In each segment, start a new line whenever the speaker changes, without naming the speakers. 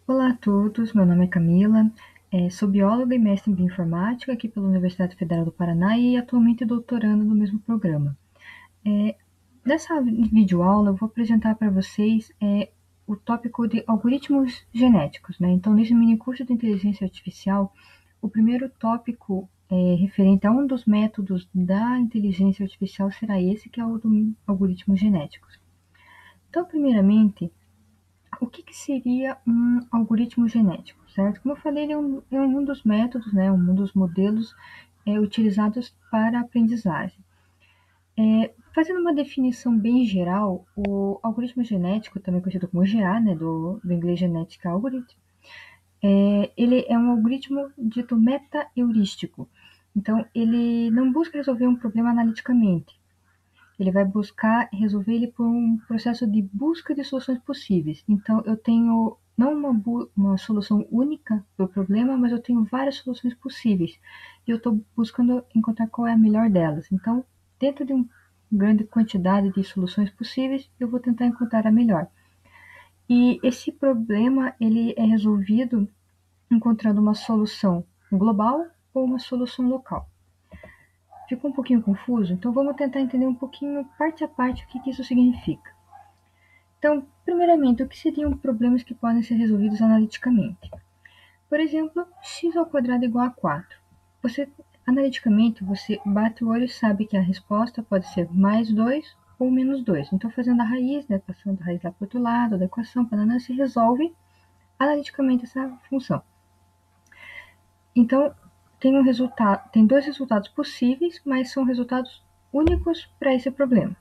Olá a todos, meu nome é Camila, sou bióloga e mestre em bioinformática aqui pela Universidade Federal do Paraná e atualmente doutorando no mesmo programa. É, Nessa videoaula eu vou apresentar para vocês o tópico de algoritmos genéticos, né? Então, nesse minicurso de inteligência artificial, o primeiro tópico referente a um dos métodos da inteligência artificial será esse, que é o do algoritmos genéticos. Então, primeiramente, o que seria um algoritmo genético, certo? Como eu falei, ele é um dos métodos, né, um dos modelos utilizados para a aprendizagem. Fazendo uma definição bem geral, o algoritmo genético, também conhecido como GA, né, do inglês Genetic Algorithm, ele é um algoritmo dito meta-heurístico. Então, ele não busca resolver um problema analiticamente, ele vai buscar resolver ele por um processo de busca de soluções possíveis. Então, eu tenho não uma solução única para o problema, mas eu tenho várias soluções possíveis. E eu estou buscando encontrar qual é a melhor delas. Então, dentro de uma grande quantidade de soluções possíveis, eu vou tentar encontrar a melhor. E esse problema ele é resolvido encontrando uma solução global ou uma solução local. Ficou um pouquinho confuso? Então vamos tentar entender um pouquinho, parte a parte, o que isso significa. Então, primeiramente, o que seriam problemas que podem ser resolvidos analiticamente? Por exemplo, x ao quadrado é igual a 4. Analiticamente, você bate o olho e sabe que a resposta pode ser mais 2 ou menos 2. Então, fazendo a raiz, né, passando a raiz lá para o outro lado da equação, se resolve analiticamente essa função. Então, tem dois resultados possíveis, mas são resultados únicos para esse problema.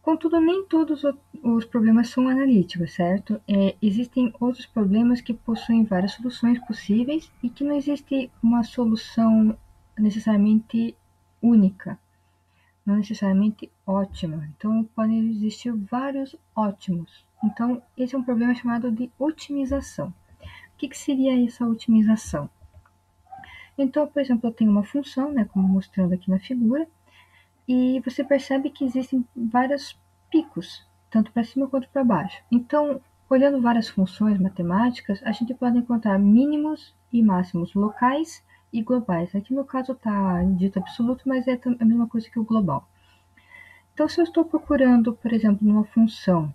Contudo, nem todos os problemas são analíticos, certo? Existem outros problemas que possuem várias soluções possíveis e que não existe uma solução necessariamente única, não necessariamente ótima. Então, podem existir vários ótimos. Então, esse é um problema chamado de otimização. O que seria essa otimização? Então, por exemplo, eu tenho uma função, né, como mostrando aqui na figura, e você percebe que existem vários picos, tanto para cima quanto para baixo. Então, olhando várias funções matemáticas, a gente pode encontrar mínimos e máximos locais e globais. Aqui no caso está dito absoluto, mas é a mesma coisa que o global. Então, se eu estou procurando, por exemplo, numa função,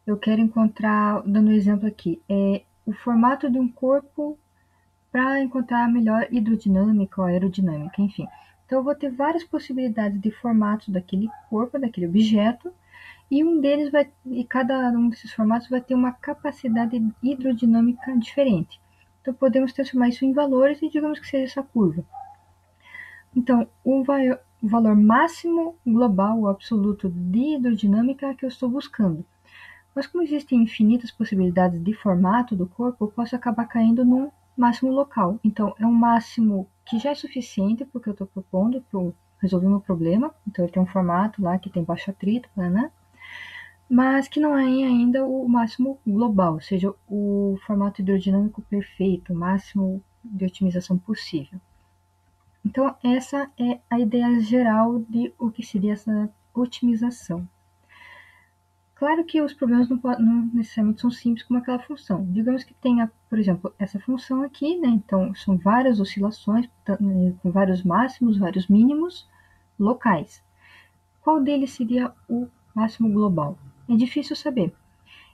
eu quero encontrar, dando um exemplo aqui, o formato de um corpo para encontrar a melhor hidrodinâmica ou aerodinâmica, enfim. Então, eu vou ter várias possibilidades de formatos daquele corpo, daquele objeto, e cada um desses formatos vai ter uma capacidade hidrodinâmica diferente. Então, podemos transformar isso em valores e digamos que seja essa curva. Então, o valor máximo global ou absoluto de hidrodinâmica é que eu estou buscando. Mas como existem infinitas possibilidades de formato do corpo, eu posso acabar caindo num máximo local. Então, é um máximo que já é suficiente porque eu estou propondo para resolver o meu problema. Então, ele tem um formato lá que tem baixo atrito, né? Mas que não é ainda o máximo global, ou seja, o formato hidrodinâmico perfeito, o máximo de otimização possível. Então, essa é a ideia geral de o que seria essa otimização. Claro que os problemas não necessariamente são simples como aquela função. Digamos que tenha, por exemplo, essa função aqui, né? Então, são várias oscilações, com vários máximos, vários mínimos locais. Qual deles seria o máximo global? É difícil saber.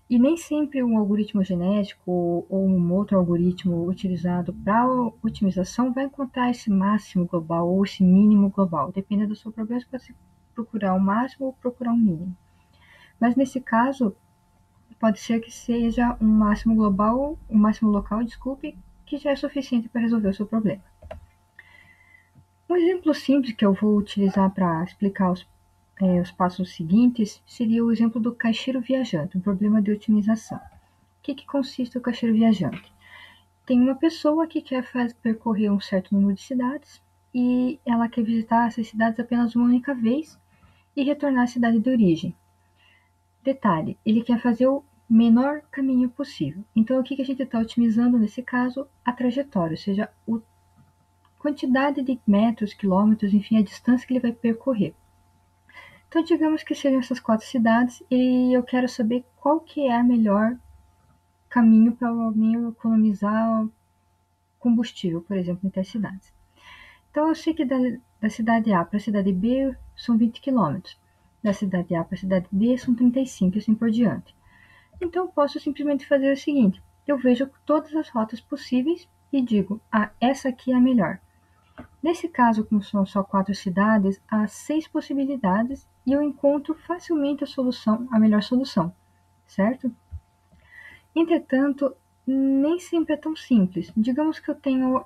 E nem sempre um algoritmo genético ou um outro algoritmo utilizado para otimização vai encontrar esse máximo global ou esse mínimo global. Dependendo do seu problema, você pode procurar o máximo ou procurar o mínimo. Mas nesse caso, pode ser que seja um máximo global, um máximo local, desculpe, que já é suficiente para resolver o seu problema. Um exemplo simples que eu vou utilizar para explicar os passos seguintes seria o exemplo do caixeiro viajante, um problema de otimização. O que consiste o caixeiro viajante? Tem uma pessoa que quer percorrer um certo número de cidades e ela quer visitar essas cidades apenas uma única vez e retornar à cidade de origem. Detalhe, ele quer fazer o menor caminho possível. Então, o que a gente está otimizando nesse caso? A trajetória, ou seja, a quantidade de metros, quilômetros, enfim, a distância que ele vai percorrer. Então, digamos que sejam essas 4 cidades e eu quero saber qual que é a melhor caminho para mim economizar combustível, por exemplo, entre as cidades. Então, eu sei que da cidade A para a cidade B são 20 quilômetros, da cidade A para a cidade D são 35 e assim por diante. Então, eu posso simplesmente fazer o seguinte: eu vejo todas as rotas possíveis e digo, essa aqui é a melhor. Nesse caso, como são só 4 cidades, há 6 possibilidades e eu encontro facilmente a melhor solução, certo? Entretanto, nem sempre é tão simples. Digamos que eu tenho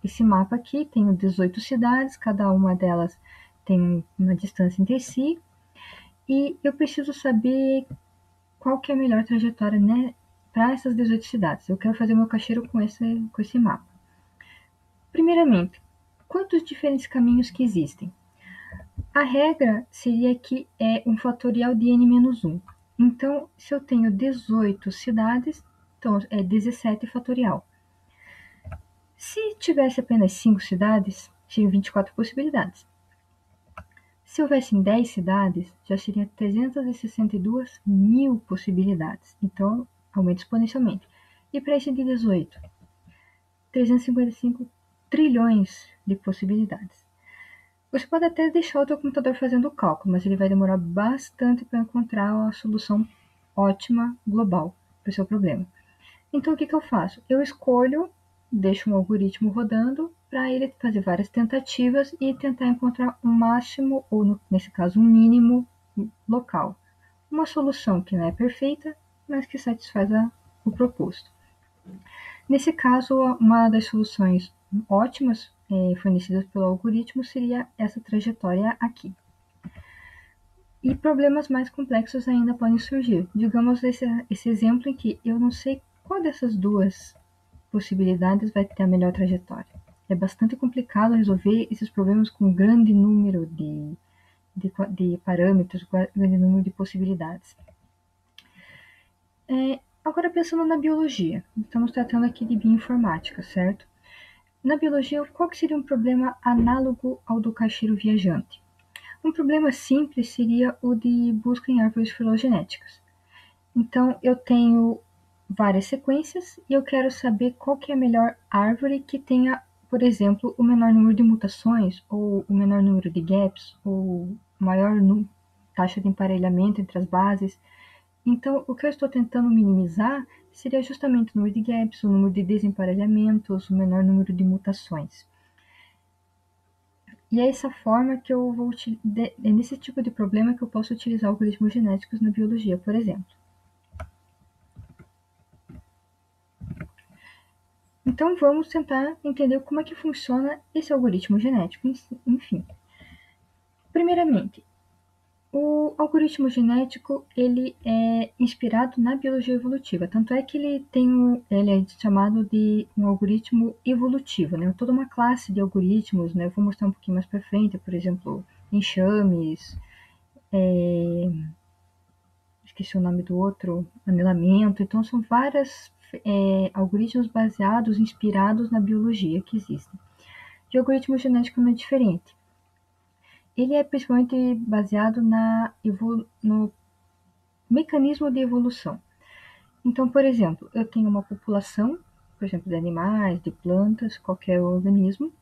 esse mapa aqui, tenho 18 cidades, cada uma delas tem uma distância entre si, e eu preciso saber qual que é a melhor trajetória, né, para essas 18 cidades. Eu quero fazer meu cacheiro com esse mapa. Primeiramente, quantos diferentes caminhos que existem? A regra seria que é um fatorial de n-1. Então, se eu tenho 18 cidades, então é 17 fatorial. Se tivesse apenas 5 cidades, seriam 24 possibilidades. Se houvessem 10 cidades, já seriam 362 mil possibilidades. Então, aumenta exponencialmente. E para esse de 18, 355 trilhões de possibilidades. Você pode até deixar o teu computador fazendo o cálculo, mas ele vai demorar bastante para encontrar a solução ótima global para o seu problema. Então, o que eu faço? Eu escolho, deixo um algoritmo rodando para ele fazer várias tentativas e tentar encontrar um máximo, ou nesse caso, um mínimo local. Uma solução que não é perfeita, mas que satisfaz o proposto. Nesse caso, uma das soluções ótimas fornecidas pelo algoritmo seria essa trajetória aqui. E problemas mais complexos ainda podem surgir. Digamos esse exemplo em que eu não sei qual dessas duas possibilidades vai ter a melhor trajetória. É bastante complicado resolver esses problemas com um grande número de parâmetros, grande número de possibilidades. Agora pensando na biologia, estamos tratando aqui de bioinformática, certo? Na biologia, qual que seria um problema análogo ao do caixeiro viajante? Um problema simples seria o de busca em árvores filogenéticas. Então, eu tenho várias sequências e eu quero saber qual que é a melhor árvore que tenha, por exemplo, o menor número de mutações, ou o menor número de gaps, ou maior taxa de emparelhamento entre as bases. Então, o que eu estou tentando minimizar seria justamente o número de gaps, o número de desemparelhamentos, o menor número de mutações. E é essa forma que eu vou é nesse tipo de problema que eu posso utilizar algoritmos genéticos na biologia, por exemplo. Então vamos tentar entender como é que funciona esse algoritmo genético, enfim. Primeiramente, o algoritmo genético ele é inspirado na biologia evolutiva, tanto é que ele é chamado de um algoritmo evolutivo, né? Toda uma classe de algoritmos, né? Eu vou mostrar um pouquinho mais para frente, por exemplo, enxames, esqueci o nome do outro, anelamento. Então são vários algoritmos baseados, inspirados na biologia que existem. E o algoritmo genético não é diferente. Ele é principalmente baseado no mecanismo de evolução. Então, por exemplo, eu tenho uma população, por exemplo, de animais, de plantas, qualquer organismo,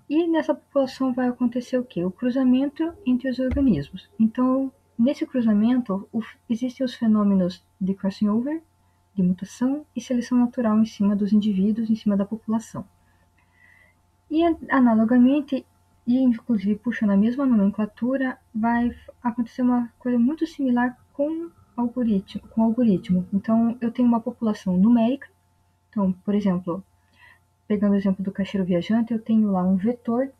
e nessa população vai acontecer o quê? O cruzamento entre os organismos. Então, nesse cruzamento, existem os fenômenos de crossing over, de mutação e seleção natural em cima dos indivíduos, em cima da população. E, analogamente, e inclusive puxando a mesma nomenclatura, vai acontecer uma coisa muito similar com o algoritmo. Então, eu tenho uma população numérica. Então, por exemplo, pegando o exemplo do caixeiro viajante, eu tenho lá um vetor,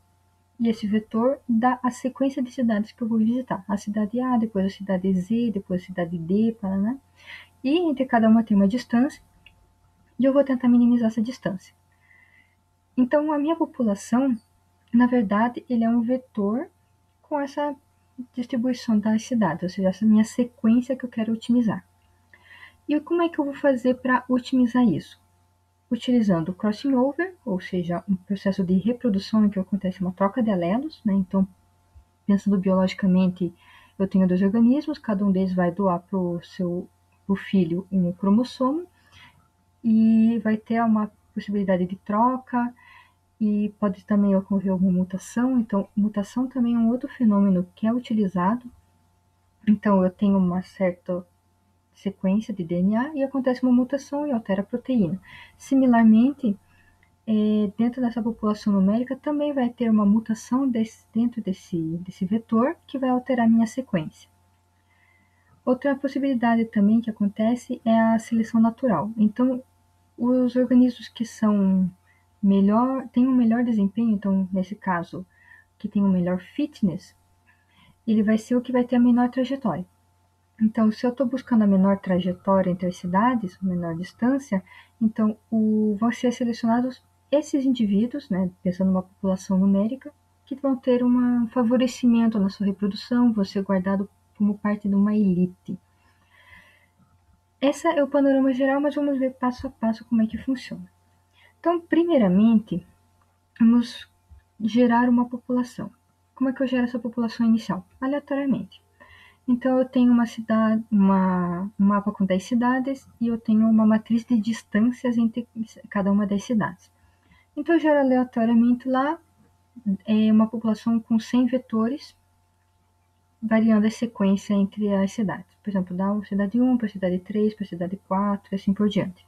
e esse vetor dá a sequência de cidades que eu vou visitar. A cidade A, depois a cidade Z, depois a cidade D, Paraná. E entre cada uma tem uma distância, e eu vou tentar minimizar essa distância. Então, a minha população, na verdade, ele é um vetor com essa distribuição das cidades, ou seja, essa minha sequência que eu quero otimizar. E como é que eu vou fazer para otimizar isso? Utilizando o crossing over, ou seja, um processo de reprodução em que acontece uma troca de alelos, né? Então, pensando biologicamente, eu tenho dois organismos, cada um deles vai doar para o seu o filho um cromossomo e vai ter uma possibilidade de troca e pode também ocorrer alguma mutação. Então, mutação também é um outro fenômeno que é utilizado. Então, eu tenho uma certa sequência de DNA e acontece uma mutação e altera a proteína. Similarmente, dentro dessa população numérica também vai ter uma mutação dentro desse vetor que vai alterar a minha sequência. Outra possibilidade também que acontece é a seleção natural. Então, os organismos que têm um melhor desempenho, então, nesse caso, que tem um melhor fitness, ele vai ser o que vai ter a menor trajetória. Então, se eu estou buscando a menor trajetória entre as cidades, a menor distância, então vão ser selecionados esses indivíduos, né, pensando numa população numérica, que vão ter um favorecimento na sua reprodução, vão ser guardados como parte de uma elite. Esse é o panorama geral, mas vamos ver passo a passo como é que funciona. Então, primeiramente, vamos gerar uma população. Como é que eu gero essa população inicial? Aleatoriamente. Então, eu tenho um mapa com 10 cidades e eu tenho uma matriz de distâncias entre cada uma das cidades. Então, eu gero aleatoriamente lá uma população com 100 vetores, variando a sequência entre as cidades. Por exemplo, da cidade 1 para a cidade 3, para a cidade 4, e assim por diante.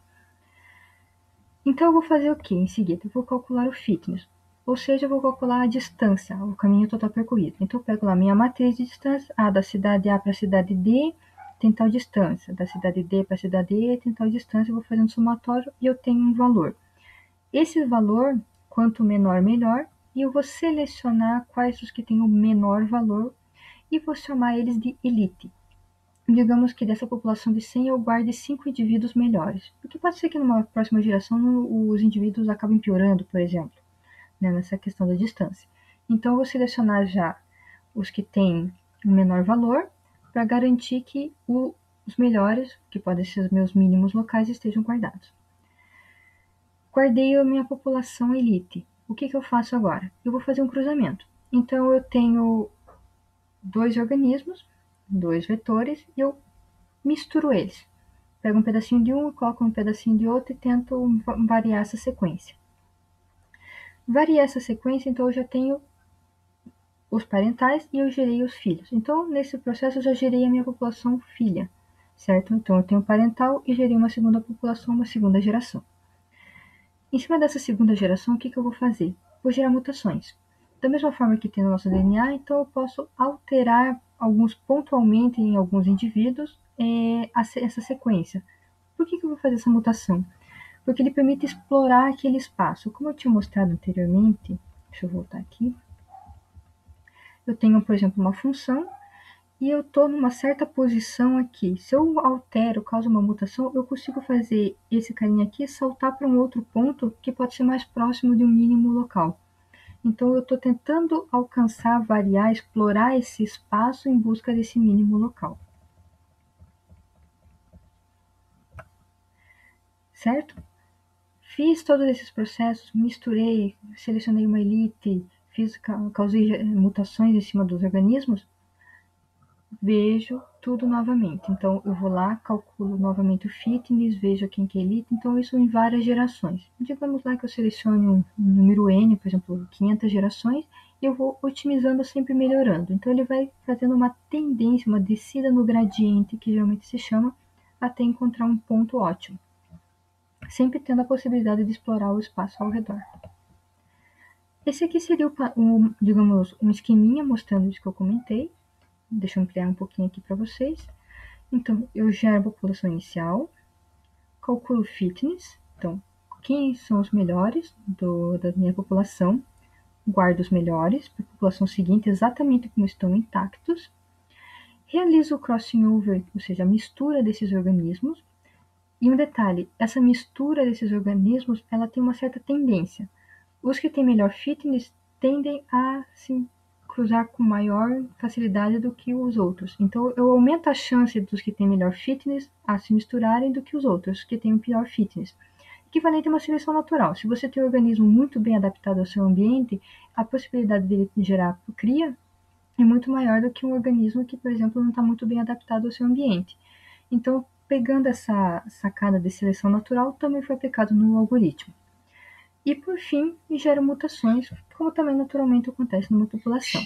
Então, eu vou fazer o que em seguida? Eu vou calcular o fitness, ou seja, eu vou calcular a distância, o caminho total percorrido. Então, eu pego lá minha matriz de distância, da cidade A para a cidade D, tem tal distância, da cidade D para a cidade E, tem tal distância, eu vou fazendo somatório e eu tenho um valor. Esse valor, quanto menor, melhor, e eu vou selecionar quais os que têm o menor valor e vou chamar eles de elite. Digamos que dessa população de 100 eu guarde 5 indivíduos melhores, porque pode ser que numa próxima geração os indivíduos acabem piorando, por exemplo, né, nessa questão da distância. Então eu vou selecionar já os que têm o menor valor para garantir que os melhores, que podem ser os meus mínimos locais, estejam guardados. Guardei a minha população elite. O que eu faço agora? Eu vou fazer um cruzamento. Então eu tenho 2 organismos, 2 vetores, e eu misturo eles. Pego um pedacinho de um, coloco um pedacinho de outro e tento variar essa sequência. Variar essa sequência, então eu já tenho os parentais e eu gerei os filhos. Então, nesse processo, eu já gerei a minha população filha, certo? Então, eu tenho parental e gerei uma segunda população, uma segunda geração. Em cima dessa segunda geração, o que eu vou fazer? Vou gerar mutações. Da mesma forma que tem no nosso DNA, então eu posso alterar pontualmente em alguns indivíduos essa sequência. Por que eu vou fazer essa mutação? Porque ele permite explorar aquele espaço. Como eu tinha mostrado anteriormente, deixa eu voltar aqui. Eu tenho, por exemplo, uma função e eu estou numa certa posição aqui. Se eu altero, causo uma mutação, eu consigo fazer esse carinha aqui saltar para um outro ponto que pode ser mais próximo de um mínimo local. Então, eu estou tentando alcançar, variar, explorar esse espaço em busca desse mínimo local. Certo? Fiz todos esses processos, misturei, selecionei uma elite, causei mutações em cima dos organismos, vejo tudo novamente. Então, eu vou lá, calculo novamente o fitness, vejo quem que é elite. Então, isso em várias gerações. Digamos lá que eu selecione um número N, por exemplo, 500 gerações, e eu vou otimizando, sempre melhorando. Então, ele vai fazendo uma tendência, uma descida no gradiente, que geralmente se chama, até encontrar um ponto ótimo. Sempre tendo a possibilidade de explorar o espaço ao redor. Esse aqui seria, digamos, um esqueminha mostrando isso que eu comentei. Deixa eu ampliar um pouquinho aqui para vocês. Então, eu gero a população inicial, calculo o fitness, então, quem são os melhores da minha população, guardo os melhores para a população seguinte exatamente como estão intactos, realizo o crossing over, ou seja, a mistura desses organismos, e um detalhe, essa mistura desses organismos, ela tem uma certa tendência. Os que têm melhor fitness tendem a se cruzar com maior facilidade do que os outros. Então, eu aumento a chance dos que têm melhor fitness a se misturarem do que os outros que têm o pior fitness. Equivalente a uma seleção natural. Se você tem um organismo muito bem adaptado ao seu ambiente, a possibilidade dele gerar cria é muito maior do que um organismo que, por exemplo, não está muito bem adaptado ao seu ambiente. Então, pegando essa sacada de seleção natural, também foi aplicado no algoritmo. E, por fim, gera mutações, como também naturalmente acontece numa população.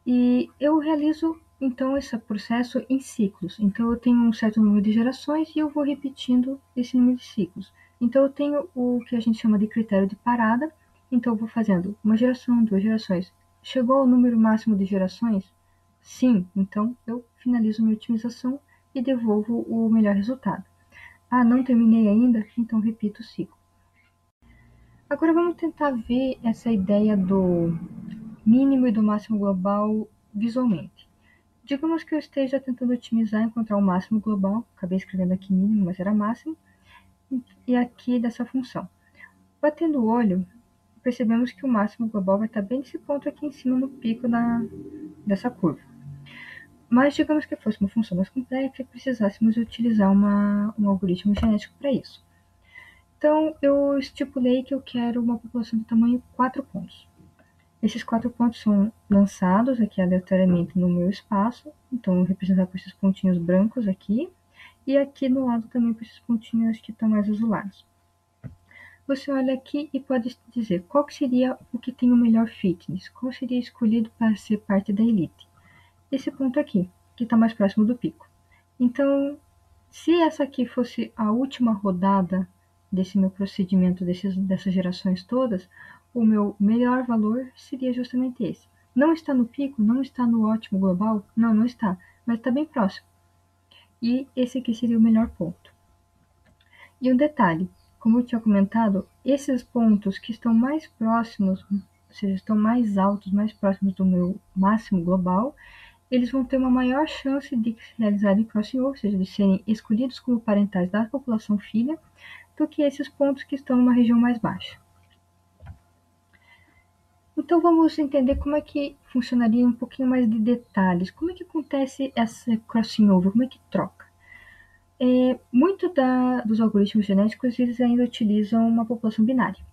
E eu realizo, então, esse processo em ciclos. Então, eu tenho um certo número de gerações e eu vou repetindo esse número de ciclos. Então, eu tenho o que a gente chama de critério de parada. Então, eu vou fazendo uma geração, 2 gerações. Chegou ao número máximo de gerações? Sim. Então, eu finalizo minha otimização e devolvo o melhor resultado. Ah, não terminei ainda? Então, repito o ciclo. Agora, vamos tentar ver essa ideia do mínimo e do máximo global visualmente. Digamos que eu esteja tentando otimizar e encontrar o máximo global, acabei escrevendo aqui mínimo, mas era máximo, e aqui dessa função. Batendo o olho, percebemos que o máximo global vai estar bem nesse ponto aqui em cima no pico dessa curva. Mas digamos que fosse uma função mais complexa e precisássemos utilizar um algoritmo genético para isso. Então, eu estipulei que eu quero uma população de tamanho 4 pontos. Esses 4 pontos são lançados aqui aleatoriamente no meu espaço, então representado por esses pontinhos brancos aqui, e aqui no lado também por esses pontinhos que estão mais azulados. Você olha aqui e pode dizer qual que seria o que tem o melhor fitness, qual seria escolhido para ser parte da elite. Esse ponto aqui, que está mais próximo do pico. Então, se essa aqui fosse a última rodada desse meu procedimento, dessas gerações todas, o meu melhor valor seria justamente esse. Não está no pico, não está no ótimo global, não está, mas está bem próximo. E esse aqui seria o melhor ponto. E um detalhe, como eu tinha comentado, esses pontos que estão mais próximos, ou seja, estão mais altos, mais próximos do meu máximo global, eles vão ter uma maior chance de se realizarem crossing over, ou seja, de serem escolhidos como parentais da população filha, do que esses pontos que estão numa região mais baixa. Então vamos entender como é que funcionaria um pouquinho mais de detalhes. Como é que acontece essa crossing over? Como é que troca? Muito dos algoritmos genéticos, eles ainda utilizam uma população binária.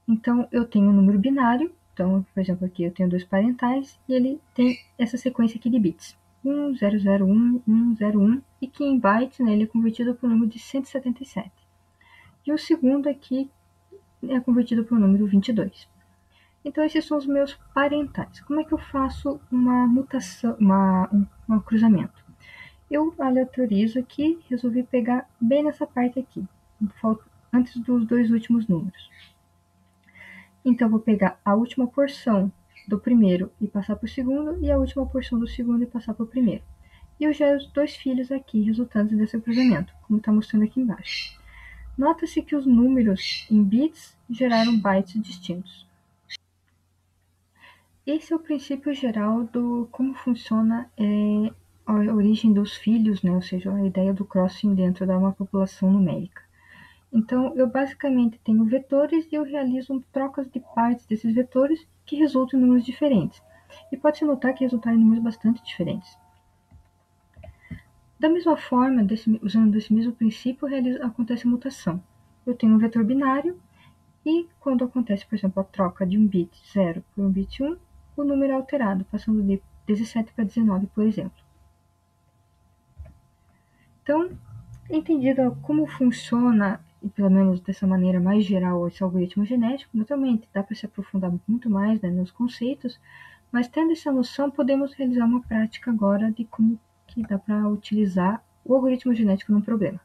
Então eu tenho um número binário, então, por exemplo, aqui eu tenho 2 parentais, e ele tem essa sequência aqui de bits. 1, 0, 0, 1, 1, 0, 1, e que em bytes, né, ele é convertido para o número de 177. E o segundo aqui é convertido para o número 22. Então, esses são os meus parentais. Como é que eu faço uma mutação, um cruzamento? Eu aleatorizo aqui, resolvi pegar bem nessa parte aqui, antes dos 2 últimos números. Então, vou pegar a última porção do primeiro e passar para o segundo, e a última porção do segundo e passar para o primeiro. E eu gero os 2 filhos aqui, resultantes desse cruzamento, como está mostrando aqui embaixo. Nota-se que os números em bits geraram bytes distintos. Esse é o princípio geral do como funciona a origem dos filhos, né? Ou seja, a ideia do crossing dentro de uma população numérica. Então, eu basicamente tenho vetores e eu realizo trocas de partes desses vetores que resultam em números diferentes. E pode-se notar que resultaram em números bastante diferentes. Da mesma forma, usando esse mesmo princípio, acontece a mutação. Eu tenho um vetor binário e quando acontece, por exemplo, a troca de um bit 0 por um bit 1, o número é alterado, passando de 17 para 19, por exemplo. Então, entendido como funciona, e pelo menos dessa maneira mais geral, esse algoritmo genético, naturalmente dá para se aprofundar muito mais, né, nos conceitos, mas tendo essa noção, podemos realizar uma prática agora de como que dá para utilizar o algoritmo genético num problema.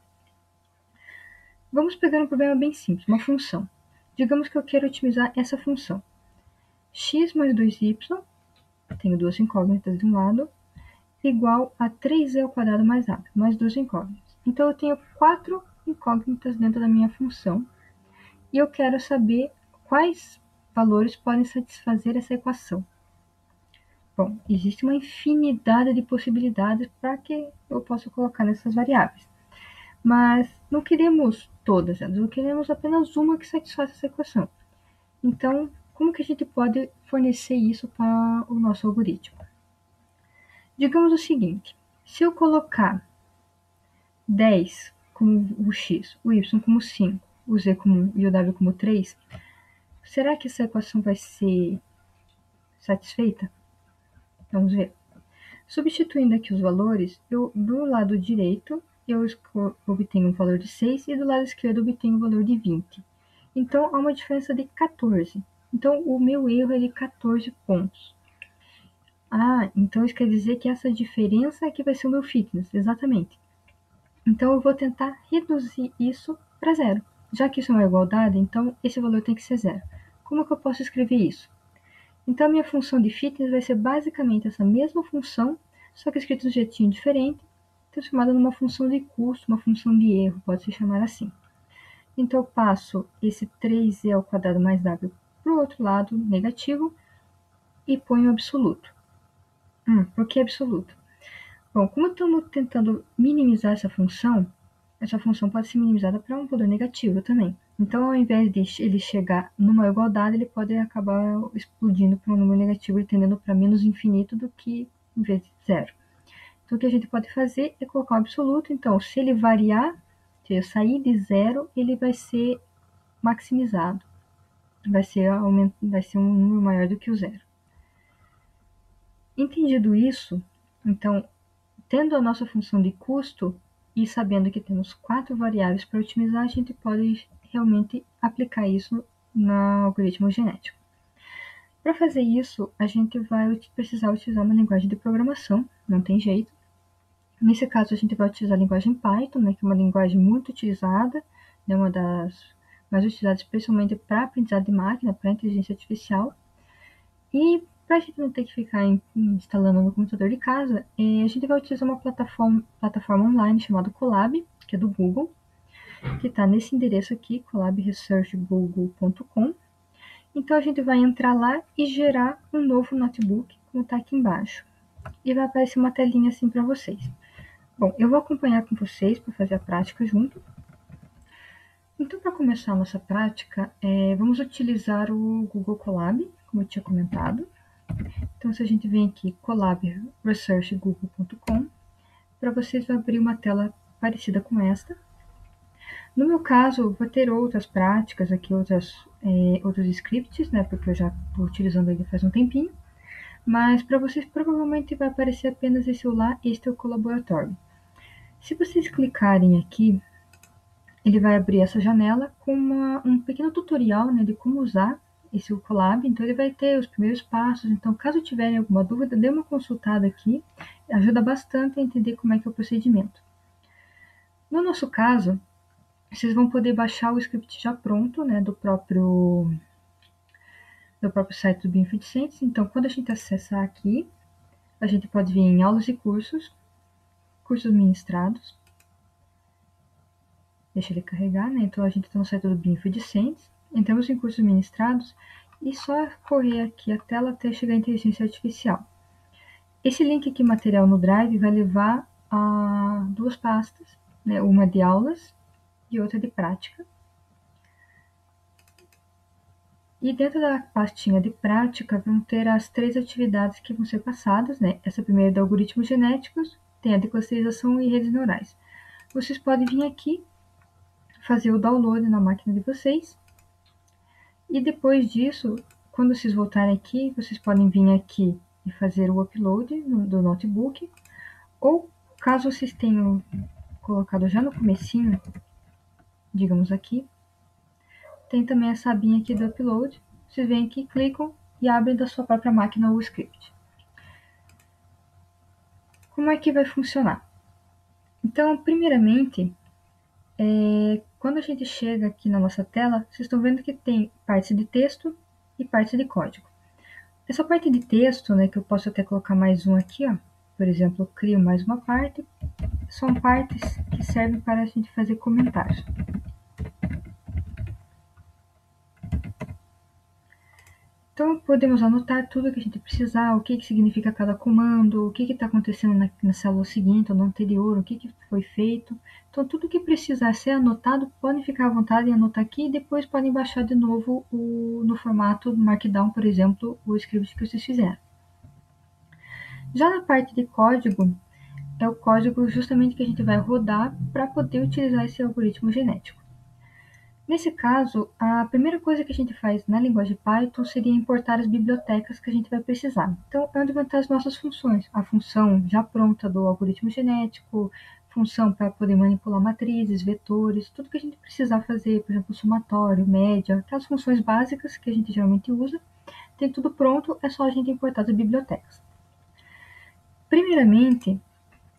Vamos pegar um problema bem simples, uma função. Digamos que eu quero otimizar essa função. X mais 2y, tenho 2 incógnitas de um lado, igual a 3z ao quadrado mais a, mais 2 incógnitas. Então, eu tenho 4 incógnitas dentro da minha função, e eu quero saber quais valores podem satisfazer essa equação. Bom, existe uma infinidade de possibilidades para que eu possa colocar nessas variáveis. Mas não queremos todas elas, não queremos apenas uma que satisfaça essa equação. Então, como que a gente pode fornecer isso para o nosso algoritmo? Digamos o seguinte, se eu colocar 10 como o x, o y como 5, o z como 1 e o w como 3, será que essa equação vai ser satisfeita? Vamos ver. Substituindo aqui os valores, eu do lado direito eu obtenho um valor de 6 e do lado esquerdo eu obtenho um valor de 20. Então, há uma diferença de 14. Então, o meu erro é de 14 pontos. Ah, então isso quer dizer que essa diferença é que vai ser o meu fitness, exatamente. Então, eu vou tentar reduzir isso para zero. Já que isso é uma igualdade, então esse valor tem que ser zero. Como que eu posso escrever isso? Então, a minha função de fitness vai ser basicamente essa mesma função, só que escrita de um jeitinho diferente, transformada numa função de custo, uma função de erro, pode se chamar assim. Então, eu passo esse 3e ao quadrado mais w para o outro lado, negativo, e ponho absoluto. Por que absoluto? Bom, como estamos tentando minimizar essa função pode ser minimizada para um valor negativo também. Então, ao invés de ele chegar numa igualdade, ele pode acabar explodindo para um número negativo e tendendo para menos infinito do que em vez de zero. Então, o que a gente pode fazer é colocar um absoluto. Então, se ele variar, se eu sair de zero, ele vai ser maximizado. Vai ser um número maior do que o zero. Entendido isso, então, tendo a nossa função de custo e sabendo que temos 4 variáveis para otimizar, a gente pode realmente aplicar isso no algoritmo genético. Para fazer isso, a gente vai precisar utilizar uma linguagem de programação, não tem jeito. Nesse caso, a gente vai utilizar a linguagem Python, né, que é uma linguagem muito utilizada, é uma das mais utilizadas especialmente para aprendizado de máquina, para inteligência artificial. E para a gente não ter que ficar instalando no computador de casa, a gente vai utilizar uma plataforma online chamada Colab, que é do Google, que está nesse endereço aqui, colabresearchgoogle.com. Então a gente vai entrar lá e gerar um novo notebook, como está aqui embaixo. E vai aparecer uma telinha assim para vocês. Bom, eu vou acompanhar com vocês para fazer a prática junto. Então, para começar a nossa prática, vamos utilizar o Google Colab, como eu tinha comentado. Então, se a gente vem aqui, colabresearchgoogle.com, para vocês vai abrir uma tela parecida com esta. No meu caso, vou ter outras práticas aqui, outros scripts, né, porque eu já estou utilizando ele faz um tempinho. Mas para vocês provavelmente vai aparecer apenas esse olá, este é o colaboratório. Se vocês clicarem aqui, ele vai abrir essa janela com um pequeno tutorial, né, de como usar esse Colab. Então ele vai ter os primeiros passos. Então, caso tiverem alguma dúvida, dê uma consultada aqui. Ajuda bastante a entender como é que é o procedimento. No nosso caso, vocês vão poder baixar o script já pronto, né, do próprio site do Bioinfo Ciências. Então, quando a gente acessar aqui, a gente pode vir em aulas e cursos ministrados. Deixa ele carregar, né? Então a gente está no site do Bioinfo Ciências. Entramos em cursos ministrados e só correr aqui a tela até chegar à inteligência artificial. Esse link aqui, material no Drive, vai levar a duas pastas, né? Uma de aulas e outra de prática. E dentro da pastinha de prática vão ter as 3 atividades que vão ser passadas, né? Essa primeira é de algoritmos genéticos, tem a de clusterização e redes neurais. Vocês podem vir aqui, fazer o download na máquina de vocês. E depois disso, quando vocês voltarem aqui, vocês podem vir aqui e fazer o upload do notebook. Ou, caso vocês tenham colocado já no comecinho, digamos aqui, tem também essa abinha aqui do upload. Vocês vêm aqui, clicam e abrem da sua própria máquina o script. Como é que vai funcionar? Então, primeiramente, quando a gente chega aqui na nossa tela, vocês estão vendo que tem parte de texto e parte de código. Essa parte de texto, né, que eu posso até colocar mais um aqui, ó. Por exemplo, eu crio mais uma parte. São partes que servem para a gente fazer comentários. Então, podemos anotar tudo que a gente precisar, o que significa cada comando, o que está acontecendo na célula seguinte ou na anterior, o que foi feito. Então, tudo que precisar ser anotado, podem ficar à vontade em anotar aqui e depois podem baixar de novo no formato Markdown, por exemplo, o script que vocês fizeram. Já na parte de código, é o código justamente que a gente vai rodar para poder utilizar esse algoritmo genético. Nesse caso, a primeira coisa que a gente faz na linguagem Python seria importar as bibliotecas que a gente vai precisar. Então, é onde vão estar as nossas funções. A função já pronta do algoritmo genético, função para poder manipular matrizes, vetores, tudo que a gente precisar fazer, por exemplo, somatório, média, aquelas funções básicas que a gente geralmente usa, tem tudo pronto, é só a gente importar as bibliotecas. Primeiramente,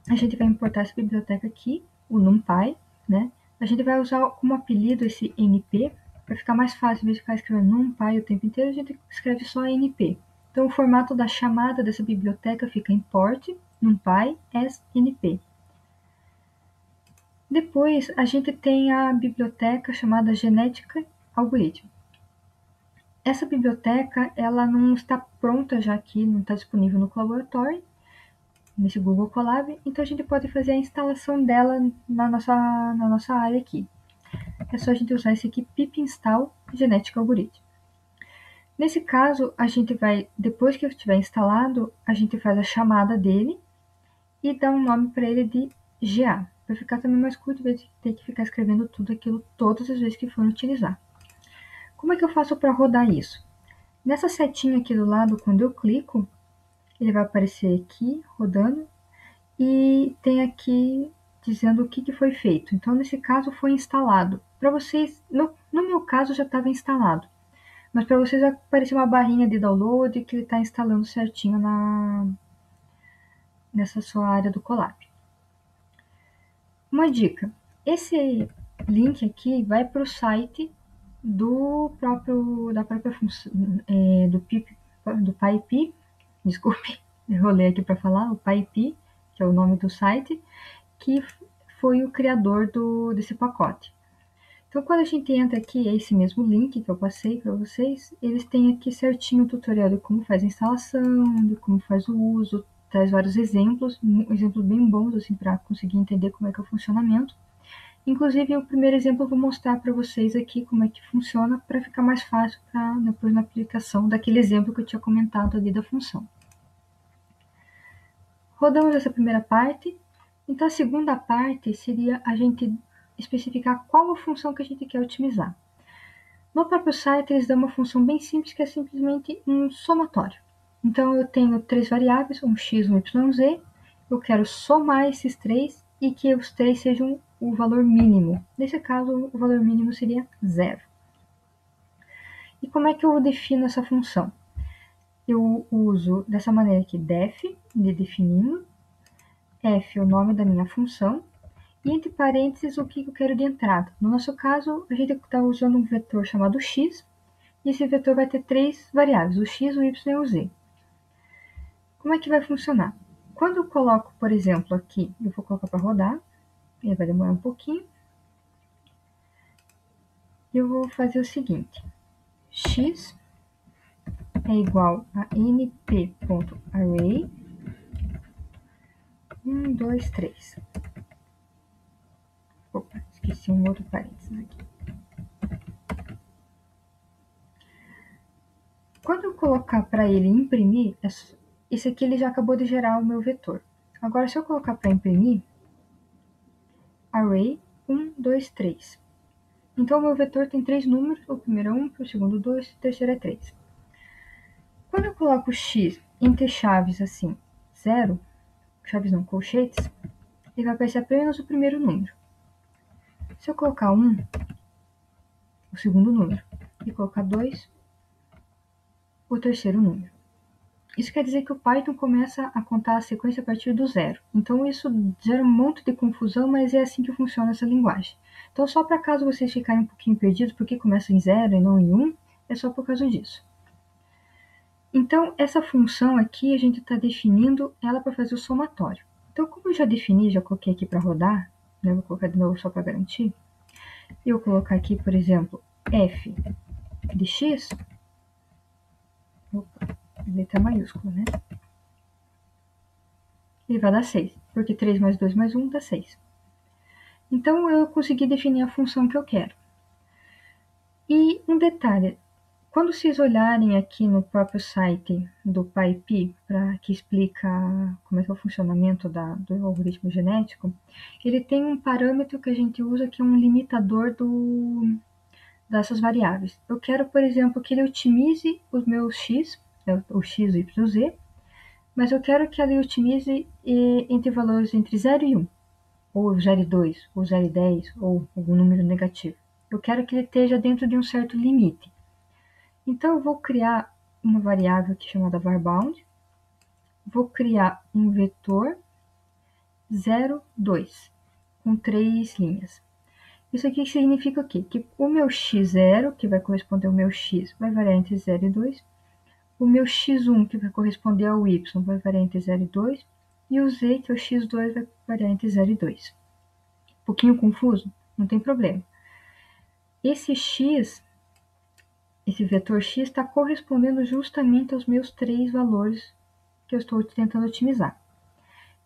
a gente vai importar essa biblioteca aqui, o NumPy, né? A gente vai usar como apelido esse NP, para ficar mais fácil, em vez de ficar escrevendo NumPy o tempo inteiro, a gente escreve só NP. Então, o formato da chamada dessa biblioteca fica import NumPy as NP. Depois, a gente tem a biblioteca chamada Genetic Algorithm. Essa biblioteca, ela não está pronta já aqui, não está disponível no Colaboratory, nesse Google Colab, então a gente pode fazer a instalação dela na nossa área aqui. É só a gente usar esse aqui, pip install Genetic Algorithm. Nesse caso, a gente vai, depois que estiver instalado, a gente faz a chamada dele e dá um nome para ele de GA, para ficar também mais curto, em vez de ter que ficar escrevendo tudo aquilo todas as vezes que for utilizar. Como é que eu faço para rodar isso? Nessa setinha aqui do lado, quando eu clico, ele vai aparecer aqui, rodando, e tem aqui dizendo o que foi feito. Então, nesse caso, foi instalado. Para vocês, no meu caso, já estava instalado. Mas para vocês vai aparecer uma barrinha de download que ele está instalando certinho nessa sua área do Colab. Uma dica, esse link aqui vai para o site da própria função, do PyPy, desculpe, enrolei aqui para falar, o PyPy, que é o nome do site, que foi o criador desse pacote. Então, quando a gente entra aqui, é esse mesmo link que eu passei para vocês, eles têm aqui certinho o tutorial de como faz a instalação, de como faz o uso, traz vários exemplos bem bons, assim, para conseguir entender como é que é o funcionamento. Inclusive, o primeiro exemplo eu vou mostrar para vocês aqui como é que funciona, para ficar mais fácil para depois na aplicação daquele exemplo que eu tinha comentado ali da função. Rodamos essa primeira parte. Então, a segunda parte seria a gente especificar qual a função que a gente quer otimizar. No próprio site, eles dão uma função bem simples, que é simplesmente um somatório. Então, eu tenho 3 variáveis, um x, um y, um z. Eu quero somar esses 3 e que os 3 sejam o valor mínimo. Nesse caso, o valor mínimo seria 0. E como é que eu defino essa função? Eu uso dessa maneira aqui, def, de definindo, f, o nome da minha função, e entre parênteses o que eu quero de entrada. No nosso caso, a gente está usando um vetor chamado x, e esse vetor vai ter 3 variáveis, o x, o y e o z. Como é que vai funcionar? Quando eu coloco, por exemplo, aqui, eu vou colocar para rodar, ele vai demorar um pouquinho, eu vou fazer o seguinte, x é igual a np.array 1, 2, 3. Opa, esqueci um outro parênteses aqui. Quando eu colocar para ele imprimir, esse aqui ele já acabou de gerar o meu vetor. Agora, se eu colocar para imprimir, array 1, 2, 3. Então, o meu vetor tem 3 números, o primeiro é 1, o segundo 2, o terceiro é 3. Quando eu coloco x entre chaves assim, 0, chaves não, colchetes, ele vai aparecer apenas o primeiro número. Se eu colocar 1, o segundo número, e colocar 2, o terceiro número. Isso quer dizer que o Python começa a contar a sequência a partir do 0. Então, isso gera um monte de confusão, mas é assim que funciona essa linguagem. Então, só para caso vocês ficarem um pouquinho perdidos, porque começa em 0 e não em 1, é só por causa disso. Então, essa função aqui, a gente está definindo ela para fazer o somatório. Então, como eu já defini, já coloquei aqui para rodar, né, vou colocar de novo só para garantir, eu vou colocar aqui, por exemplo, f de x, opa, letra maiúscula, né? Ele vai dar 6, porque 3 mais 2 mais 1 dá 6. Então, eu consegui definir a função que eu quero. E um detalhe, quando vocês olharem aqui no próprio site do PyPy, que explica como é que é o funcionamento do algoritmo genético, ele tem um parâmetro que a gente usa que é um limitador dessas variáveis. Eu quero, por exemplo, que ele otimize os meus x, o x, o y, o z, mas eu quero que ele otimize entre valores entre 0 e 1. ou 0,2, ou 0,10, ou algum número negativo. Eu quero que ele esteja dentro de um certo limite. Então, eu vou criar uma variável aqui chamada varBound, vou criar um vetor 0, 2, com 3 linhas. Isso aqui significa o quê? Que o meu x0, que vai corresponder ao meu x, vai variar entre 0 e 2. O meu x1, que vai corresponder ao y, vai variar entre 0 e 2. E o z, que é o x2, vai variar entre 0 e 2. Um pouquinho confuso? Não tem problema. Esse x, esse vetor x, está correspondendo justamente aos meus 3 valores que eu estou tentando otimizar.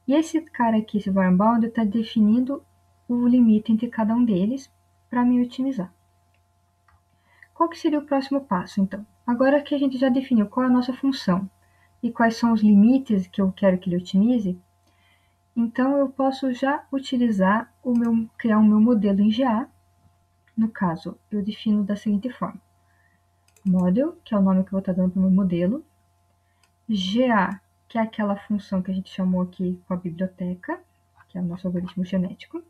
E esse cara aqui, esse varBound, está definindo o limite entre cada um deles para me otimizar. Qual que seria o próximo passo, então? Agora que a gente já definiu qual é a nossa função e quais são os limites que eu quero que ele otimize, então eu posso já utilizar criar um meu modelo em GA. No caso, eu defino da seguinte forma: model, que é o nome que eu vou estar dando para o meu modelo, GA, que é aquela função que a gente chamou aqui com a biblioteca, que é o nosso algoritmo genético,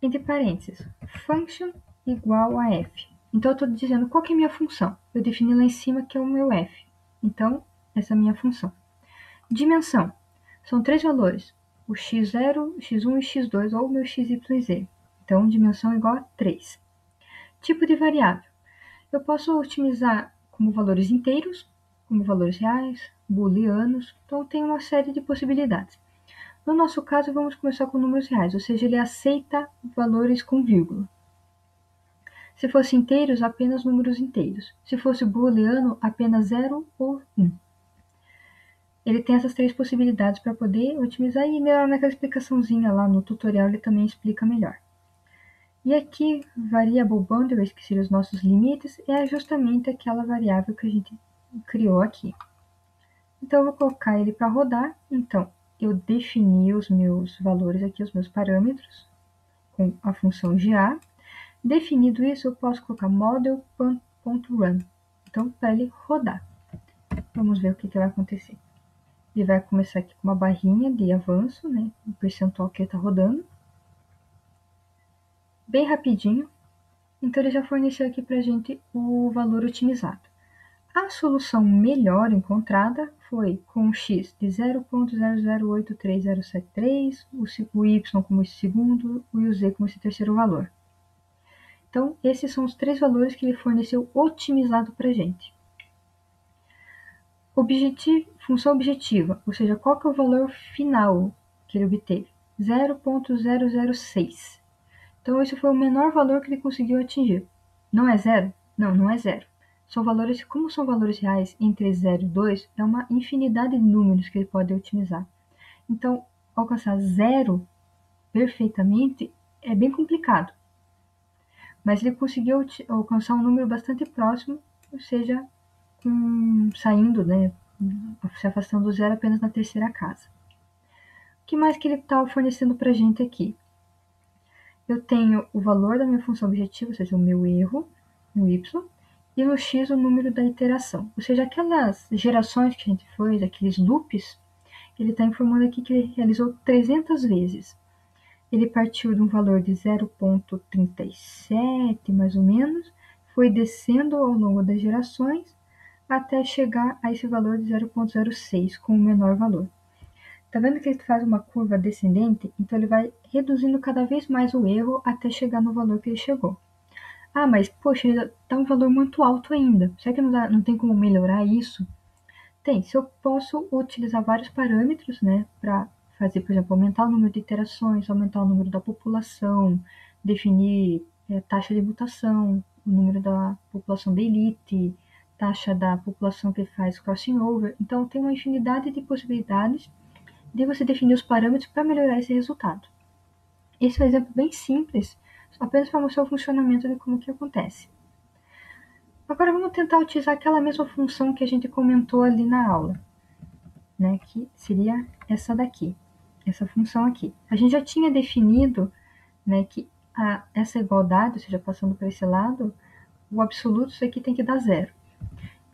entre parênteses, function igual a f. Então, eu estou dizendo qual que é a minha função. Eu defini lá em cima que é o meu f. Então, essa é a minha função. Dimensão. São 3 valores, o x0, x1 e x2, ou o meu x, y e z. Então, dimensão igual a 3. Tipo de variável. Eu posso otimizar como valores inteiros, como valores reais, booleanos. Então, tem uma série de possibilidades. No nosso caso, vamos começar com números reais, ou seja, ele aceita valores com vírgula. Se fosse inteiros, apenas números inteiros. Se fosse booleano, apenas 0 ou 1. Ele tem essas 3 possibilidades para poder otimizar, e naquela explicaçãozinha lá no tutorial ele também explica melhor. E aqui, variable boundaries, que seriam os nossos limites, é justamente aquela variável que a gente criou aqui. Então, eu vou colocar ele para rodar. Então, eu defini os meus valores aqui, os meus parâmetros, com a função GA. Definido isso, eu posso colocar model.run. Então, para ele rodar. Vamos ver o que vai acontecer. Ele vai começar aqui com uma barrinha de avanço, né? O percentual que ele está rodando. Bem rapidinho. Então, ele já forneceu aqui para a gente o valor otimizado. A solução melhor encontrada foi com o x de 0.0083073, o y como esse segundo e o z como esse terceiro valor. Então, esses são os 3 valores que ele forneceu otimizado para a gente. Função objetiva, ou seja, qual que é o valor final que ele obteve? 0.006. Então, esse foi o menor valor que ele conseguiu atingir. Não é 0? Não, não é 0. São valores, como são valores reais entre 0 e 2, é uma infinidade de números que ele pode otimizar. Então, alcançar 0 perfeitamente é bem complicado. Mas ele conseguiu alcançar um número bastante próximo, ou seja, saindo, né, se afastando do 0 apenas na terceira casa. O que mais que ele está fornecendo para a gente aqui? Eu tenho o valor da minha função objetiva, ou seja, o meu erro, no y, e no x o número da iteração. Ou seja, aquelas gerações que a gente fez, aqueles loops, ele está informando aqui que ele realizou 300 vezes. Ele partiu de um valor de 0.37, mais ou menos, foi descendo ao longo das gerações, até chegar a esse valor de 0.06, com o menor valor. Tá vendo que ele faz uma curva descendente? Então ele vai reduzindo cada vez mais o erro até chegar no valor que ele chegou. Ah, mas poxa, ele dá um valor muito alto ainda. Será que não tem como melhorar isso? Tem, se eu posso utilizar vários parâmetros, né, para fazer, por exemplo, aumentar o número de iterações, aumentar o número da população, definir taxa de mutação, o número da população de elite, taxa da população que faz crossing over. Então, tem uma infinidade de possibilidades de você definir os parâmetros para melhorar esse resultado. Esse é um exemplo bem simples, apenas para mostrar o funcionamento de como que acontece. Agora vamos tentar utilizar aquela mesma função que a gente comentou ali na aula, né, que seria essa daqui, essa função aqui. A gente já tinha definido, né, que essa igualdade, ou seja, passando para esse lado, o absoluto, isso aqui tem que dar 0.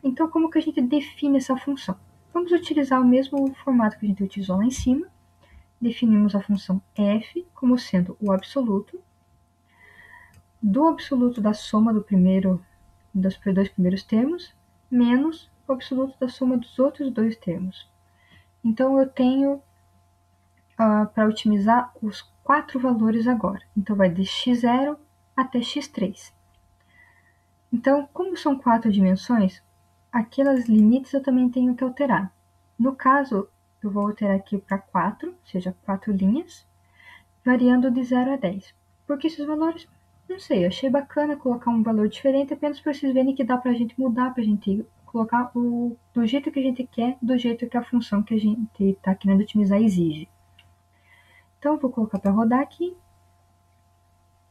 Então, como que a gente define essa função? Vamos utilizar o mesmo formato que a gente utilizou lá em cima. definimos a função f como sendo o absoluto do absoluto da soma dos dois primeiros termos, menos o absoluto da soma dos outros dois termos. Então, eu tenho, para otimizar, os 4 valores agora. Então, vai de x0 até x3. Então, como são 4 dimensões, aquelas limites eu também tenho que alterar. No caso, eu vou alterar aqui para 4, ou seja, 4 linhas, variando de 0 a 10. Porque esses valores, não sei, achei bacana colocar um valor diferente apenas para vocês verem que dá para a gente mudar, para a gente colocar do jeito que a gente quer, do jeito que a função que a gente está querendo otimizar exige. Então, eu vou colocar para rodar aqui.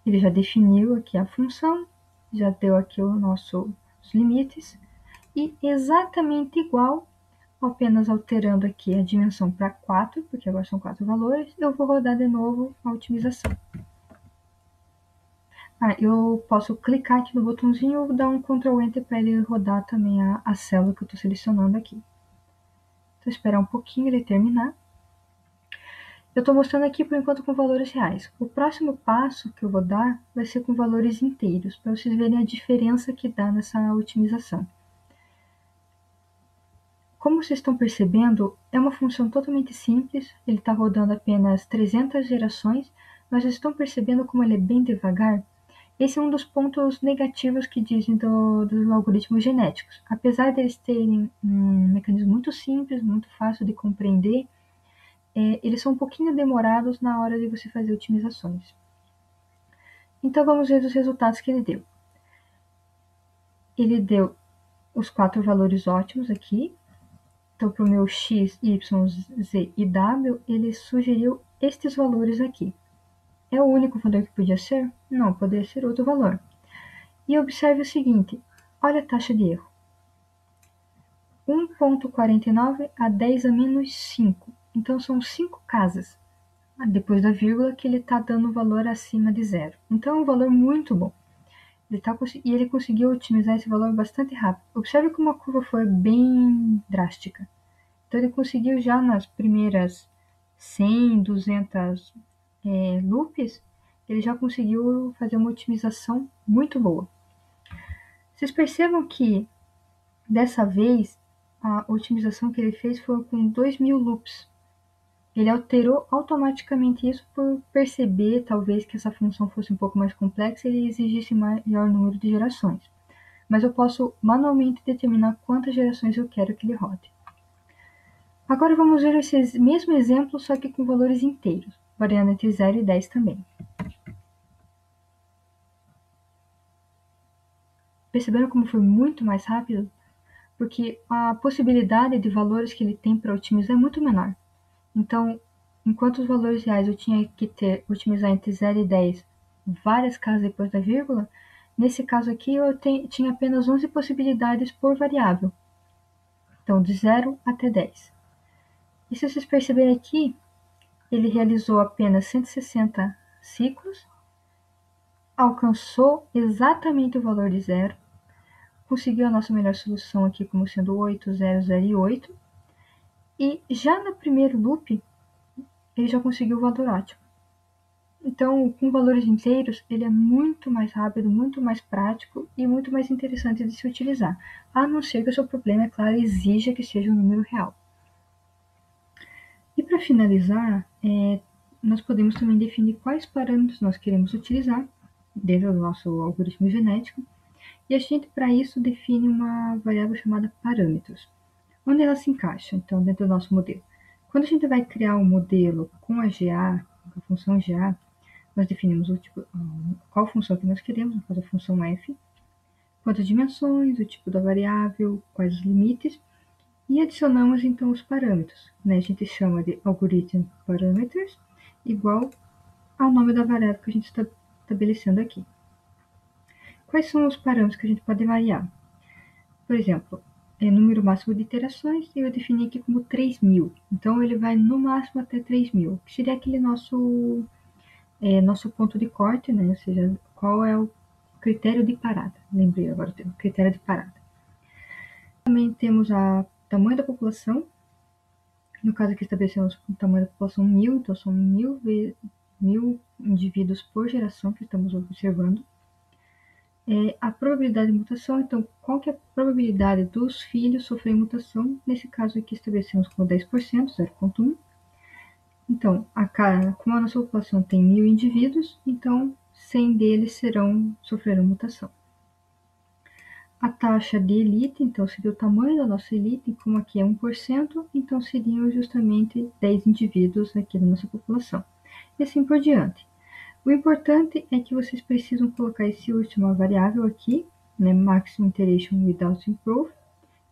Ele já definiu aqui a função, já deu aqui os nossos limites, e exatamente igual, apenas alterando aqui a dimensão para 4, porque agora são 4 valores, eu vou rodar de novo a otimização. Eu posso clicar aqui no botãozinho ou dar um Ctrl Enter para ele rodar também a célula que eu estou selecionando aqui. Então, esperar um pouquinho ele terminar. Eu estou mostrando aqui por enquanto com valores reais. O próximo passo que eu vou dar vai ser com valores inteiros, para vocês verem a diferença que dá nessa otimização. Como vocês estão percebendo, é uma função totalmente simples, ele está rodando apenas 300 gerações, mas vocês estão percebendo como ele é bem devagar? Esse é um dos pontos negativos que dizem dos algoritmos genéticos. Apesar deles terem um mecanismo muito simples, muito fácil de compreender, eles são um pouquinho demorados na hora de você fazer otimizações. Então vamos ver os resultados que ele deu. Ele deu os 4 valores ótimos aqui. Então, para o meu x, y, z e w, ele sugeriu estes valores aqui. É o único valor que podia ser? Não, poderia ser outro valor. E observe o seguinte, olha a taxa de erro. 1,49 a 10 a menos 5. Então, são 5 casas, depois da vírgula, que ele está dando valor acima de zero. Então, é um valor muito bom. E ele conseguiu otimizar esse valor bastante rápido. Observe como a curva foi bem drástica. Então, ele conseguiu já nas primeiras 100, 200 loops, ele já conseguiu fazer uma otimização muito boa. Vocês percebam que, dessa vez, a otimização que ele fez foi com 2.000 loops. Ele alterou automaticamente isso por perceber, talvez, que essa função fosse um pouco mais complexa e ele exigisse maior número de gerações. Mas eu posso manualmente determinar quantas gerações eu quero que ele rode. Agora vamos ver esse mesmo exemplo, só que com valores inteiros, variando entre 0 e 10 também. Perceberam como foi muito mais rápido? Porque a possibilidade de valores que ele tem para otimizar é muito menor. Então, enquanto os valores reais eu tinha que otimizar entre 0 e 10 várias casas depois da vírgula, nesse caso aqui eu tinha apenas 11 possibilidades por variável. Então, de 0 até 10. E se vocês perceberem aqui, ele realizou apenas 160 ciclos, alcançou exatamente o valor de zero, conseguiu a nossa melhor solução aqui como sendo 8, 0, 0 e 8, e já no primeiro loop, ele já conseguiu o valor ótimo. Então, com valores inteiros, ele é muito mais rápido, muito mais prático e muito mais interessante de se utilizar, a não ser que o seu problema, é claro, exija que seja um número real. E para finalizar, nós podemos também definir quais parâmetros nós queremos utilizar dentro do nosso algoritmo genético, e a gente, para isso, define uma variável chamada parâmetros. Onde ela se encaixa, então, dentro do nosso modelo? Quando a gente vai criar um modelo com a GA, com a função GA, nós definimos qual função que nós queremos, no caso a função f, quantas dimensões, o tipo da variável, quais os limites, e adicionamos então os parâmetros. Né? A gente chama de algorithm parameters, igual ao nome da variável que a gente está estabelecendo aqui. Quais são os parâmetros que a gente pode variar? Por exemplo, número máximo de iterações, eu defini aqui como 3.000. Então, ele vai no máximo até 3.000, que seria aquele nosso ponto de corte, né? Ou seja, qual é o critério de parada. Lembrei agora, o critério de parada. Também temos o tamanho da população, No caso aqui estabelecemos o tamanho da população 1000, então são 1000 indivíduos por geração que estamos observando. A probabilidade de mutação, então qual que é a probabilidade dos filhos sofrerem mutação? Nesse caso aqui estabelecemos como 10%, 0,1. Então, como a nossa população tem 1000 indivíduos, então 100 deles sofrerão mutação. A taxa de elite, então seria o tamanho da nossa elite, como aqui é 1%, então seriam justamente 10 indivíduos aqui da nossa população. E assim por diante. O importante é que vocês precisam colocar esse última variável aqui, né, Maximum Iteration Without Improve,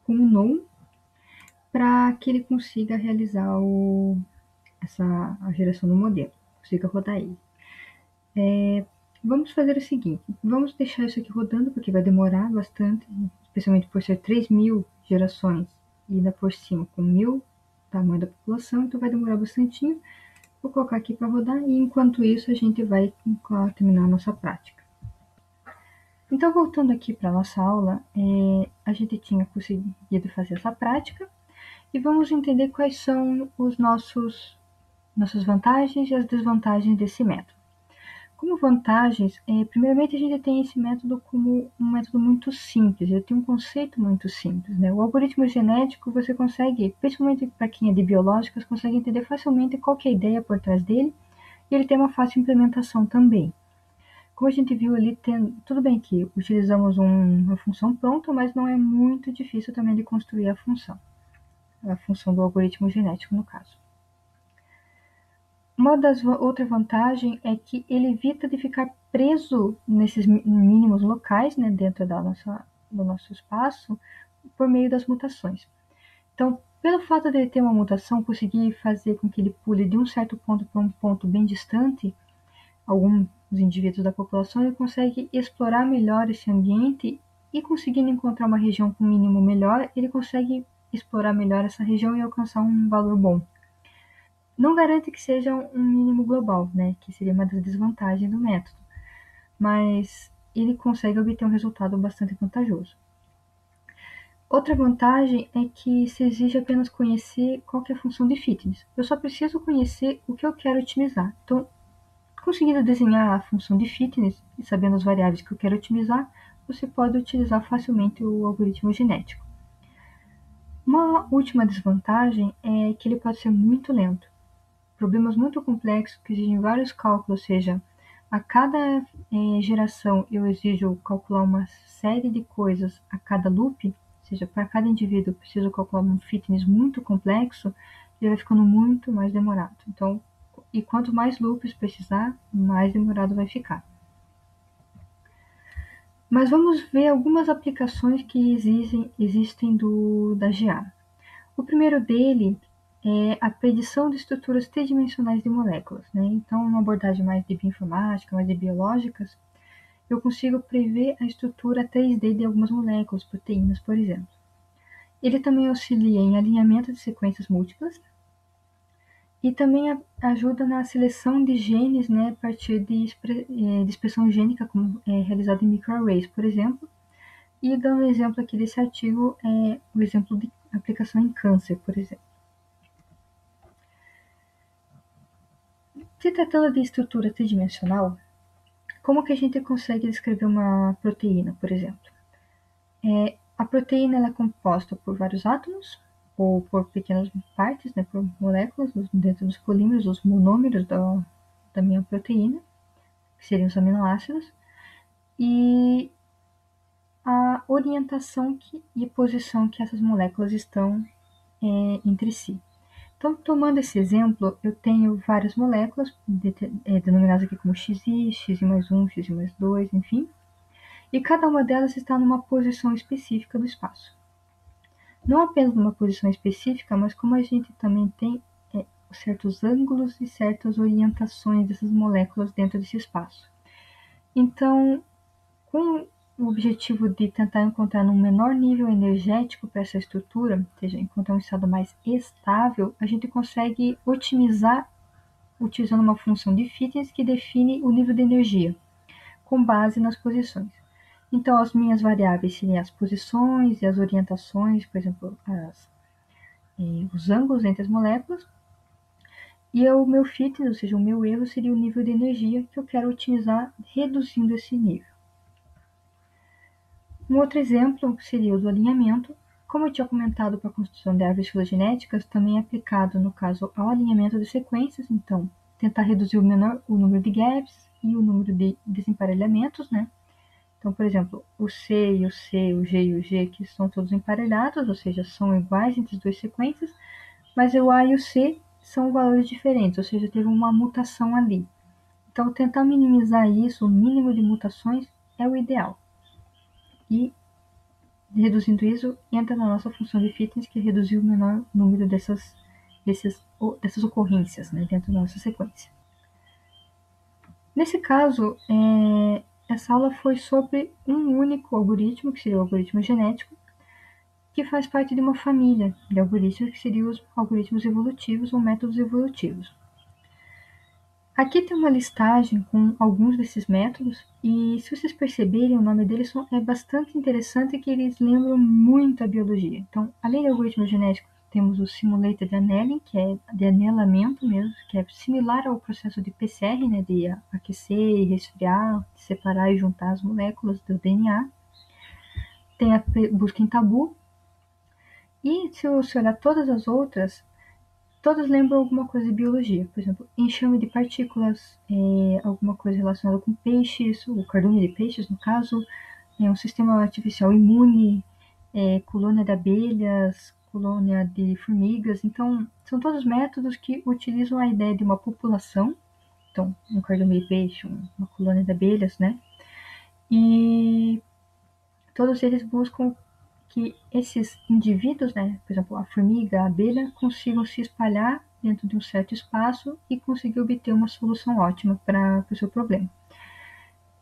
como known, para que ele consiga realizar a geração do modelo, consiga rodar ele. Vamos fazer o seguinte, vamos deixar isso aqui rodando, porque vai demorar bastante, especialmente por ser 3.000 gerações, e ainda por cima com 1.000 tamanho da população, então vai demorar bastante. Vou colocar aqui para rodar, e enquanto isso a gente vai terminar a nossa prática. Então, voltando aqui para a nossa aula, a gente tinha conseguido fazer essa prática, e vamos entender quais são nossas vantagens e as desvantagens desse método. Como vantagens, primeiramente a gente tem esse método como um método muito simples, ele tem um conceito muito simples, né? O algoritmo genético você consegue, principalmente para quem é de biológicas, consegue entender facilmente qual que é a ideia por trás dele, e ele tem uma fácil implementação também. Como a gente viu ali, tudo bem que utilizamos uma função pronta, mas não é muito difícil também de construir a função do algoritmo genético no caso. Uma das outras vantagens é que ele evita de ficar preso nesses mínimos locais, né, dentro do nosso espaço, por meio das mutações. Então, pelo fato de ele ter uma mutação, conseguir fazer com que ele pule de um certo ponto para um ponto bem distante, alguns indivíduos da população, ele consegue explorar melhor esse ambiente e, conseguindo encontrar uma região com mínimo melhor, ele consegue explorar melhor essa região e alcançar um valor bom. Não garante que seja um mínimo global, né, que seria uma das desvantagens do método, mas ele consegue obter um resultado bastante vantajoso. Outra vantagem é que se exige apenas conhecer qual que é a função de fitness. Eu só preciso conhecer o que eu quero otimizar. Então, conseguindo desenhar a função de fitness e sabendo as variáveis que eu quero otimizar, você pode utilizar facilmente o algoritmo genético. Uma última desvantagem é que ele pode ser muito lento. Problemas muito complexos que exigem vários cálculos, ou seja, a cada geração eu exijo calcular uma série de coisas a cada loop, ou seja, para cada indivíduo eu preciso calcular um fitness muito complexo, ele vai ficando muito mais demorado. Então, e quanto mais loops precisar, mais demorado vai ficar. Mas vamos ver algumas aplicações que existem da GA. O primeiro dele é a predição de estruturas tridimensionais de moléculas, né? Então, uma abordagem mais de bioinformática, mais de biológicas, eu consigo prever a estrutura 3D de algumas moléculas, proteínas, por exemplo. Ele também auxilia em alinhamento de sequências múltiplas e também ajuda na seleção de genes, né, a partir de expressão gênica, como é realizado em microarrays, por exemplo. E dando exemplo aqui desse artigo, o exemplo de aplicação em câncer, por exemplo. Se tratando de estrutura tridimensional, como que a gente consegue descrever uma proteína, por exemplo? A proteína ela é composta por vários átomos, ou por pequenas partes, né, por moléculas dentro dos polímeros, os monômeros da minha proteína, que seriam os aminoácidos, e a orientação e posição que essas moléculas estão entre si. Então, tomando esse exemplo, eu tenho várias moléculas, denominadas aqui como XI, XI mais 1, XI mais 2, enfim, e cada uma delas está numa posição específica do espaço. Não apenas numa posição específica, mas como a gente também tem certos ângulos e certas orientações dessas moléculas dentro desse espaço. Então, com o objetivo de tentar encontrar um menor nível energético para essa estrutura, ou seja, encontrar um estado mais estável, a gente consegue otimizar utilizando uma função de fitness que define o nível de energia, com base nas posições. Então, as minhas variáveis seriam as posições e as orientações, por exemplo, os ângulos entre as moléculas, e o meu fitness, ou seja, o meu erro, seria o nível de energia que eu quero otimizar reduzindo esse nível. Um outro exemplo seria o do alinhamento. Como eu tinha comentado para a construção de árvores filogenéticas, também é aplicado, no caso, ao alinhamento de sequências, então, tentar reduzir o número de gaps e o número de desemparelhamentos, né? Então, por exemplo, o C e o C, o G e o G, que são todos emparelhados, ou seja, são iguais entre as duas sequências, mas o A e o C são valores diferentes, ou seja, teve uma mutação ali. Então, tentar minimizar isso, o mínimo de mutações, é o ideal. E, reduzindo isso, entra na nossa função de fitness, que é reduzir o menor número dessas ocorrências, né, dentro da nossa sequência. Nesse caso, essa aula foi sobre um único algoritmo, que seria o algoritmo genético, que faz parte de uma família de algoritmos, que seriam os algoritmos evolutivos ou métodos evolutivos. Aqui tem uma listagem com alguns desses métodos, e se vocês perceberem, o nome deles é bastante interessante, que eles lembram muito a biologia. Então, além do algoritmo genético, temos o simulated annealing, que é de anelamento mesmo, que é similar ao processo de PCR, né, de aquecer e resfriar, separar e juntar as moléculas do DNA. Tem a busca em tabu, e se você olhar todas as outras, todas lembram alguma coisa de biologia. Por exemplo, enxame de partículas, alguma coisa relacionada com peixes, o cardume de peixes, no caso, um sistema artificial imune, colônia de abelhas, colônia de formigas. Então, são todos métodos que utilizam a ideia de uma população, então, um cardume de peixe, uma colônia de abelhas, né? E todos eles buscam que esses indivíduos, né, por exemplo, a formiga, a abelha, consigam se espalhar dentro de um certo espaço e conseguir obter uma solução ótima para o seu problema.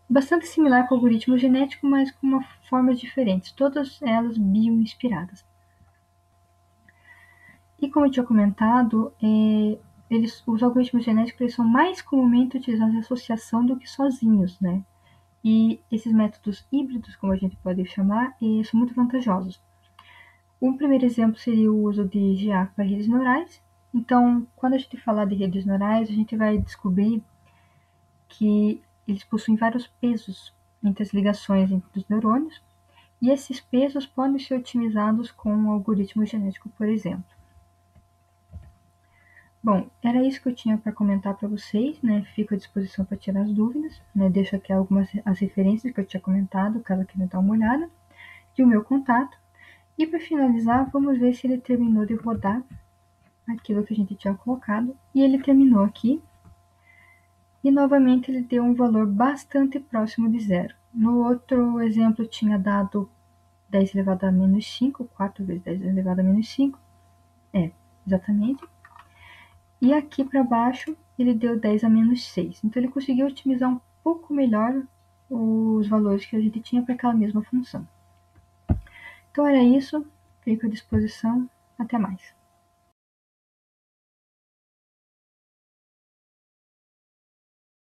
Bastante similar com o algoritmo genético, mas com uma formas diferentes, todas elas bio-inspiradas. E como eu tinha comentado, os algoritmos genéticos eles são mais comumente utilizados em associação do que sozinhos, né? E esses métodos híbridos, como a gente pode chamar, são muito vantajosos. Um primeiro exemplo seria o uso de GA para redes neurais. Então, quando a gente falar de redes neurais, a gente vai descobrir que eles possuem vários pesos entre as ligações entre os neurônios, e esses pesos podem ser otimizados com um algoritmo genético, por exemplo. Bom, era isso que eu tinha para comentar para vocês, né? Fico à disposição para tirar as dúvidas, né? Deixo aqui algumas as referências que eu tinha comentado, caso queiram dar uma olhada, e o meu contato. E para finalizar, vamos ver se ele terminou de rodar aquilo que a gente tinha colocado, e ele terminou aqui, e novamente ele deu um valor bastante próximo de zero. No outro exemplo tinha dado 10 elevado a menos 5, 4 vezes 10 elevado a menos 5, exatamente, e aqui para baixo ele deu 10 a menos 6, então ele conseguiu otimizar um pouco melhor os valores que a gente tinha para aquela mesma função. Então era isso, fico à disposição, até mais.